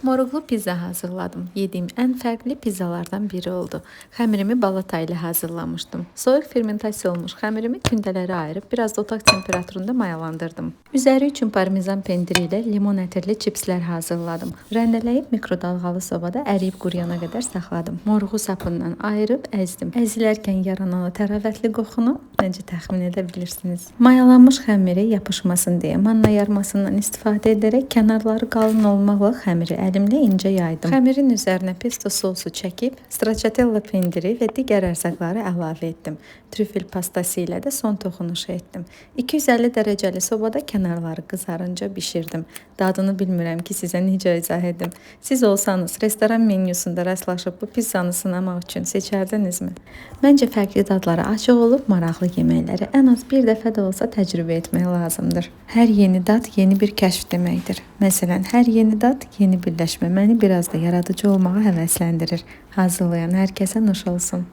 Moruqlu pizza hazırladım. Yediyim ən fərqli pizzalardan biri oldu. Xəmirimi balata ilə hazırlamışdım. Soyuq fermentasiya olmuş xəmirimi kündələrə ayırıb biraz da otaq temperaturunda mayalandırdım. Üzəri üçün parmezan pendiri ilə limon ətirli çipslər hazırladım. Rəndələyib mikrodalğalı sobada əriyib quruyana qədər saxladım. Moruğu sapından ayırıb əzdim. Əzilərkən yaranan o təravətli qoxunu necə təxmin edə bilirsiniz. Mayalanmış xəmiri yapışmasın deyə manna yarmasından istifadə edərək kənarları qalın olmaqla xəmiri əlimlə incə yaydım. Xəmirin üzərinə pesto sosu çəkib, stracciatella pendiri və digər ərzaqları əlavə etdim. Trüfel pastası ilə də son toxunuşu etdim. 250 dərəcəli sobada kənarları qızarınca bişirdim. Dadını bilmirəm ki, sizə necə izah edim. Siz olsanız, restoran menyusunda rastlaşıb bu pizzanı sınamaq üçün seçərdinizmi? Məncə fərqli dadlara açıq olub maraqlı yeməkləri ən az bir dəfə də olsa təcrübə etmək lazımdır. Hər yeni dad yeni bir kəşf deməkdir. Məsələn, hər yeni dad yeni birləşmə məni biraz da yaradıcı olmağa həvəsləndirir. Hazırlayan hər kəsə nuş olsun.